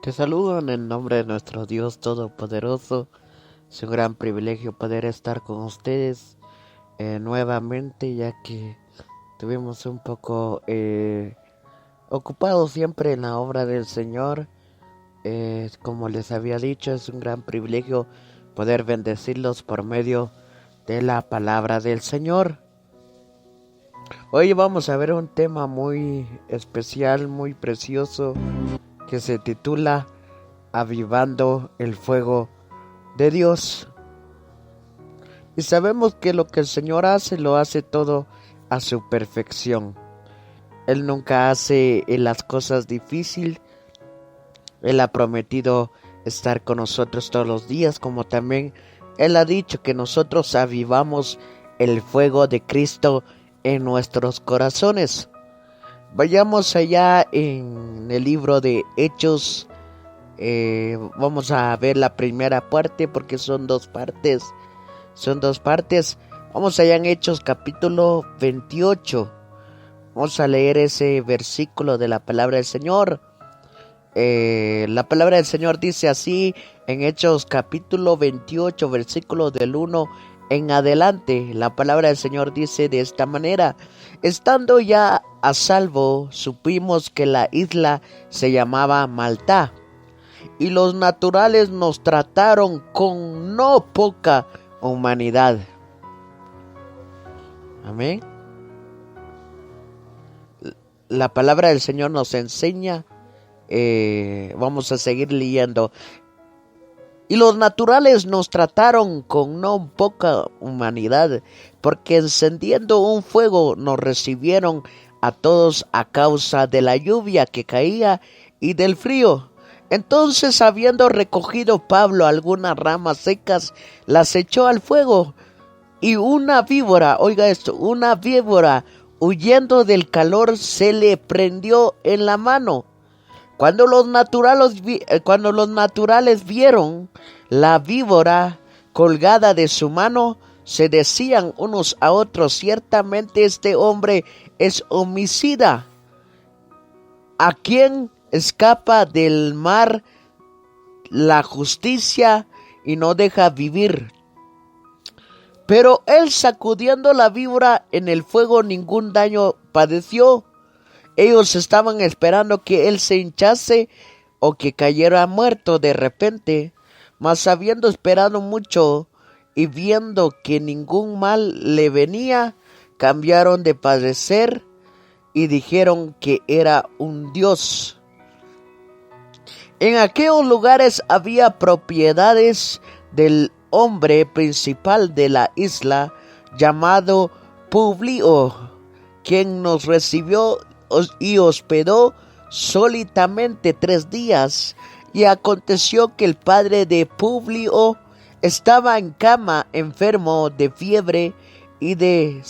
Te saludo en el nombre de nuestro Dios Todopoderoso. Es un gran privilegio poder estar con ustedes nuevamente, ya que tuvimos un poco ocupados siempre en la obra del Señor. Como les había dicho, es un gran privilegio poder bendecirlos por medio de la palabra del Señor. Hoy vamos a ver un tema muy especial, muy precioso, que se titula Avivando el fuego de Dios. Y sabemos que lo que el Señor hace, lo hace todo a su perfección. Él nunca hace las cosas difíciles. Él ha prometido estar con nosotros todos los días, como también Él ha dicho que nosotros avivamos el fuego de Cristo en nuestros corazones. Vayamos allá en el libro de Hechos. Vamos a ver la primera parte porque son dos partes. Vamos allá en Hechos capítulo 28. Vamos a leer ese versículo de la palabra del Señor. La palabra del Señor dice así en Hechos capítulo 28, versículo del 1 en adelante. La palabra del Señor dice de esta manera: estando ya a salvo, supimos que la isla se llamaba Malta, y los naturales nos trataron con no poca humanidad. Amén. La palabra del Señor nos enseña, vamos a seguir leyendo. Y los naturales nos trataron con no poca humanidad, porque encendiendo un fuego nos recibieron a todos a causa de la lluvia que caía y del frío. Entonces, habiendo recogido Pablo algunas ramas secas, las echó al fuego, y una víbora, oiga esto, una víbora, huyendo del calor, se le prendió en la mano. Cuando los naturales vieron la víbora colgada de su mano, se decían unos a otros: ciertamente este hombre es homicida. ¿A quién escapa del mar la justicia y no deja vivir? Pero él, sacudiendo la víbora en el fuego, ningún daño padeció. Ellos estaban esperando que él se hinchase o que cayera muerto de repente, mas habiendo esperado mucho y viendo que ningún mal le venía, cambiaron de parecer y dijeron que era un dios. En aquellos lugares había propiedades del hombre principal de la isla, llamado Publio, quien nos recibió y hospedó sólitamente 3 días. Y aconteció que el padre de Publio estaba en cama, enfermo de fiebre y de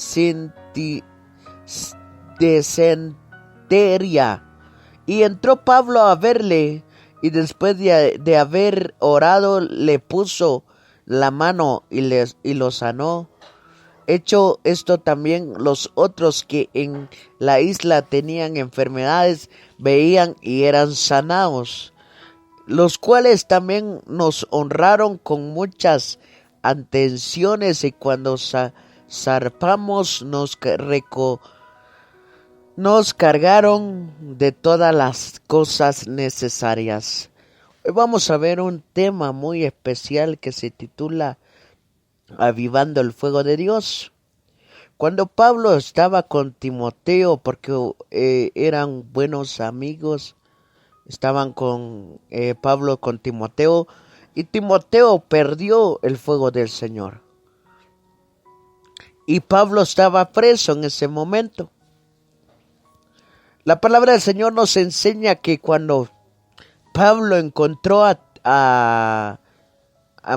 sentería. Y entró Pablo a verle, y después de haber orado, le puso la mano y lo sanó. Hecho esto, también los otros que en la isla tenían enfermedades veían y eran sanados, los cuales también nos honraron con muchas atenciones, y cuando zarpamos nos cargaron de todas las cosas necesarias. Hoy vamos a ver un tema muy especial que se titula Avivando el fuego de Dios. Cuando Pablo estaba con Timoteo, porque eran buenos amigos, estaban con Pablo con Timoteo, y Timoteo perdió el fuego del Señor. Y Pablo estaba preso en ese momento. La palabra del Señor nos enseña que cuando Pablo encontró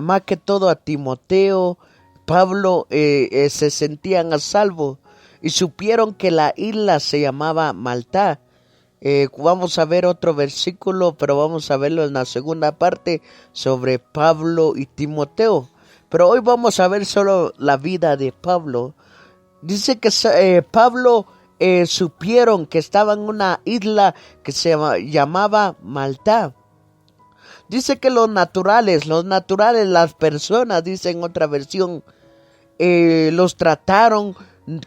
más que todo a Timoteo, Pablo se sentían a salvo y supieron que la isla se llamaba Malta. Vamos a ver otro versículo, pero vamos a verlo en la segunda parte sobre Pablo y Timoteo. Pero hoy vamos a ver solo la vida de Pablo. Dice que Pablo supieron que estaba en una isla que se llamaba Malta. Dice que los naturales, las personas, dice en otra versión, los trataron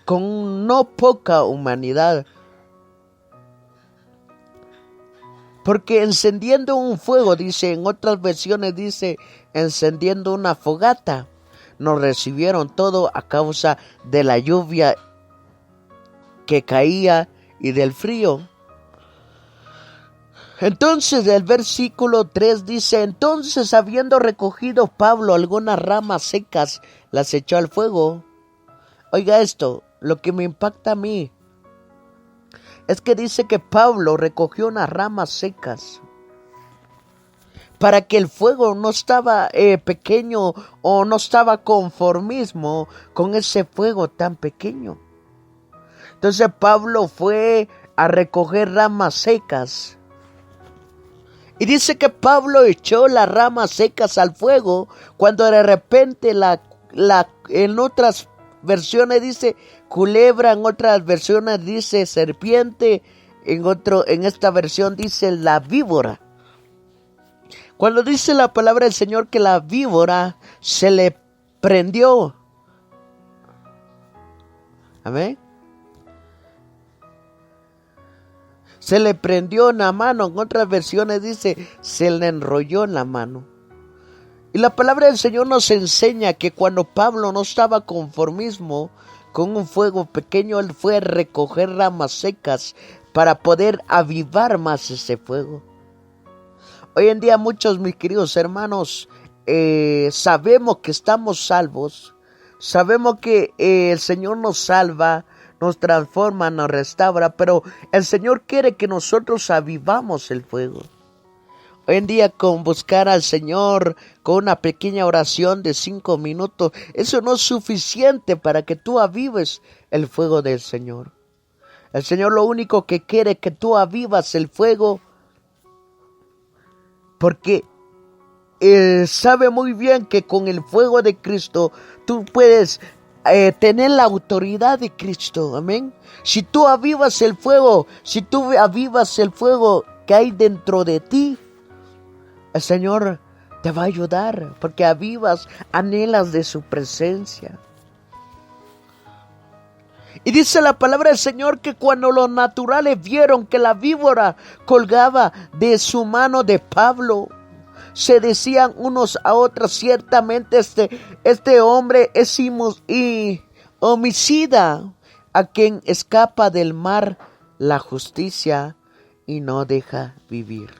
con no poca humanidad. Porque encendiendo un fuego, dice, en otras versiones dice, encendiendo una fogata, nos recibieron todo a causa de la lluvia que caía y del frío. Entonces el versículo 3 dice, entonces habiendo recogido Pablo algunas ramas secas, las echó al fuego. Oiga esto, lo que me impacta a mí es que dice que Pablo recogió unas ramas secas para que el fuego no estaba pequeño o no estaba conformismo con ese fuego tan pequeño. Entonces Pablo fue a recoger ramas secas. Y dice que Pablo echó las ramas secas al fuego cuando de repente en otras versiones dice culebra, en otras versiones dice serpiente, en esta versión dice la víbora. Cuando dice la palabra del Señor que la víbora se le prendió. Amén. Se le prendió en la mano, en otras versiones dice, se le enrolló en la mano. Y la palabra del Señor nos enseña que cuando Pablo no estaba conformismo con un fuego pequeño, él fue a recoger ramas secas para poder avivar más ese fuego. Hoy en día muchos, mis queridos hermanos, sabemos que estamos salvos, sabemos que el Señor nos salva, nos transforma, nos restaura, pero el Señor quiere que nosotros avivamos el fuego. Hoy en día con buscar al Señor, con una pequeña oración de 5 minutos, eso no es suficiente para que tú avives el fuego del Señor. El Señor lo único que quiere es que tú avivas el fuego, porque Él sabe muy bien que con el fuego de Cristo tú puedes tener la autoridad de Cristo, amén. Si tú avivas el fuego, que hay dentro de ti, el Señor te va a ayudar, porque anhelas de su presencia. Y dice la palabra del Señor que cuando los naturales vieron que la víbora colgaba de su mano de Pablo, se decían unos a otros, ciertamente este hombre es homicida, a quien escapa del mar la justicia y no deja vivir.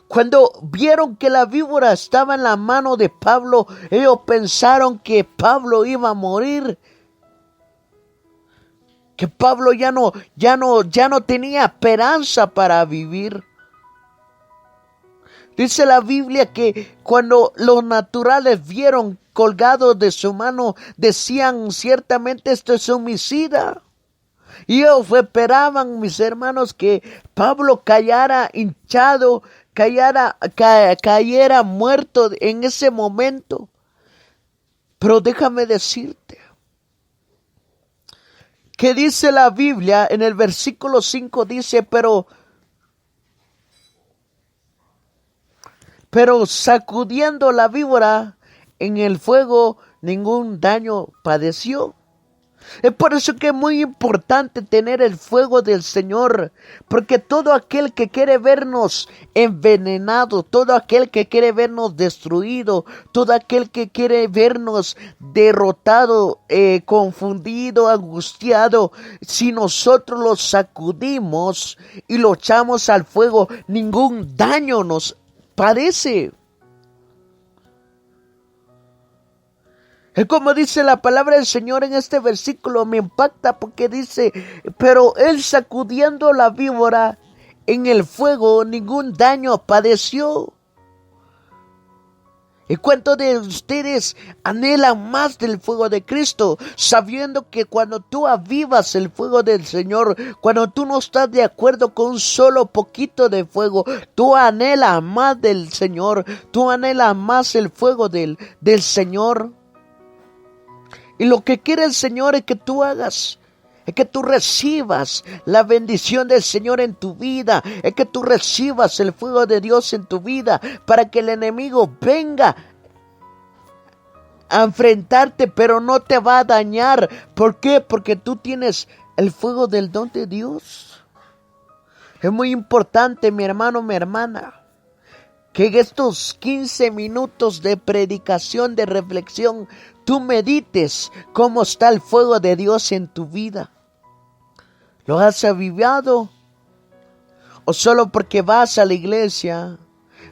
Cuando vieron que la víbora estaba en la mano de Pablo, ellos pensaron que Pablo iba a morir, que Pablo ya no tenía esperanza para vivir. Dice la Biblia que cuando los naturales vieron colgado de su mano, decían ciertamente esto es homicida. Y ellos esperaban, mis hermanos, que Pablo cayera hinchado, cayera muerto en ese momento. Pero déjame decirte que dice la Biblia en el versículo 5, dice, pero sacudiendo la víbora en el fuego, ningún daño padeció. Es por eso que es muy importante tener el fuego del Señor, porque todo aquel que quiere vernos envenenados, todo aquel que quiere vernos destruidos, todo aquel que quiere vernos derrotado, confundido, angustiado, si nosotros lo sacudimos y lo echamos al fuego, ningún daño nos padece. Es como dice la palabra del Señor en este versículo, me impacta porque dice, pero él sacudiendo la víbora en el fuego, ningún daño padeció. ¿Y cuántos de ustedes anhelan más del fuego de Cristo? Sabiendo que cuando tú avivas el fuego del Señor, cuando tú no estás de acuerdo con un solo poquito de fuego, tú anhelas más del Señor, tú anhelas más el fuego del Señor. Y lo que quiere el Señor es que tú hagas Es que tú recibas la bendición del Señor en tu vida. Es que tú recibas el fuego de Dios en tu vida para que el enemigo venga a enfrentarte, pero no te va a dañar. ¿Por qué? Porque tú tienes el fuego del don de Dios. Es muy importante, mi hermano, mi hermana, que en estos 15 minutos de predicación, de reflexión, tú medites cómo está el fuego de Dios en tu vida. ¿Lo has avivado? ¿O solo porque vas a la iglesia?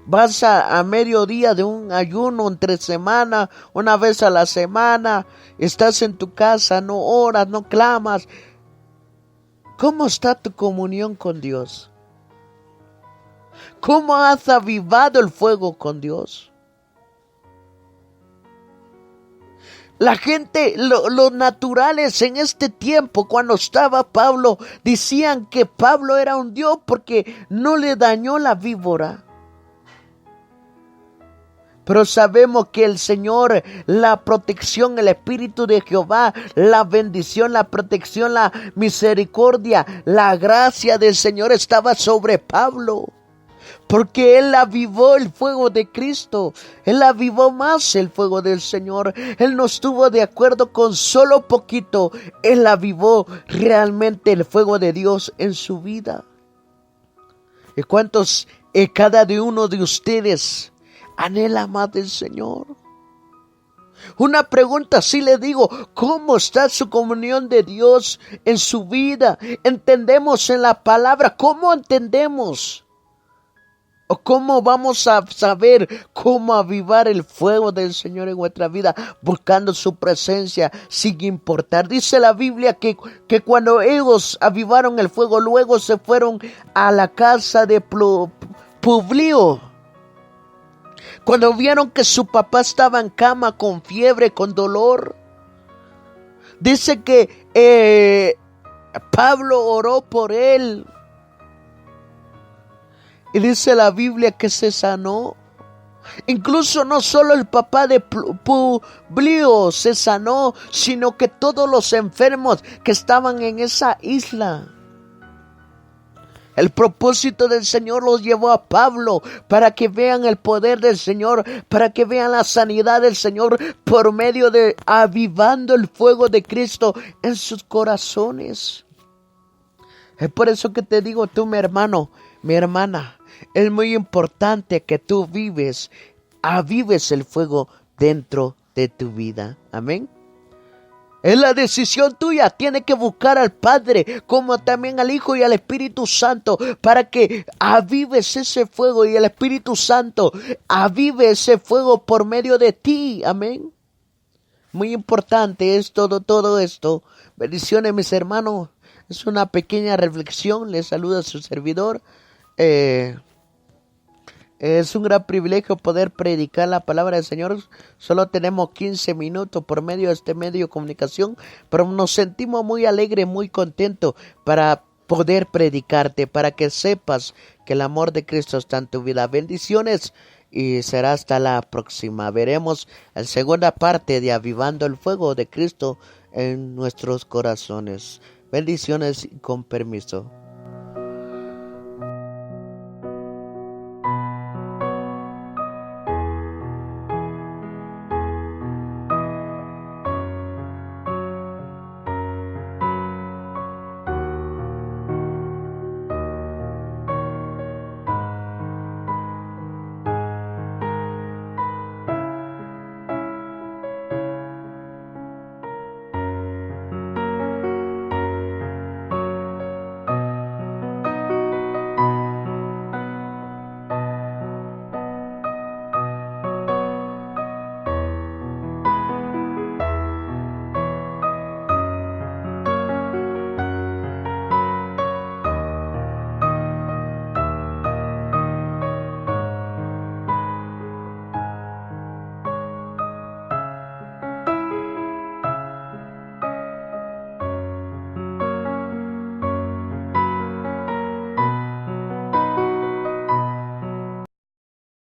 Vas a mediodía de un ayuno entre semana, una vez a la semana, estás en tu casa, no oras, no clamas. ¿Cómo está tu comunión con Dios? ¿Cómo has avivado el fuego con Dios? La gente, los naturales en este tiempo, cuando estaba Pablo, decían que Pablo era un Dios porque no le dañó la víbora. Pero sabemos que el Señor, la protección, el Espíritu de Jehová, la bendición, la protección, la misericordia, la gracia del Señor estaba sobre Pablo. Porque Él avivó el fuego de Cristo. Él avivó más el fuego del Señor. Él no estuvo de acuerdo con solo poquito. Él avivó realmente el fuego de Dios en su vida. ¿Y cuántos, cada uno de ustedes anhela más del Señor? Una pregunta sí le digo, ¿cómo está su comunión de Dios en su vida? ¿Entendemos en la palabra? ¿Cómo entendemos? ¿O cómo vamos a saber cómo avivar el fuego del Señor en nuestra vida? Buscando su presencia sin importar. Dice la Biblia que cuando ellos avivaron el fuego, luego se fueron a la casa de Publio. Cuando vieron que su papá estaba en cama con fiebre, con dolor. Dice que Pablo oró por él. Y dice la Biblia que se sanó. Incluso no solo el papá de Publio se sanó, sino que todos los enfermos que estaban en esa isla. El propósito del Señor los llevó a Pablo para que vean el poder del Señor, para que vean la sanidad del Señor por medio de avivando el fuego de Cristo en sus corazones. Es por eso que te digo tú, mi hermano, mi hermana, es muy importante que tú avives el fuego dentro de tu vida. Amén. Es la decisión tuya. Tienes que buscar al Padre, como también al Hijo y al Espíritu Santo, para que avives ese fuego y el Espíritu Santo avive ese fuego por medio de ti. Amén. Muy importante es todo esto. Bendiciones, mis hermanos. Es una pequeña reflexión. Les saluda su servidor. Es un gran privilegio poder predicar la palabra del Señor. Solo tenemos 15 minutos por medio de este medio de comunicación, pero nos sentimos muy alegres, muy contentos para poder predicarte, para que sepas que el amor de Cristo está en tu vida. Bendiciones y será hasta la próxima. Veremos la segunda parte de Avivando el Fuego de Cristo en nuestros corazones. Bendiciones y con permiso.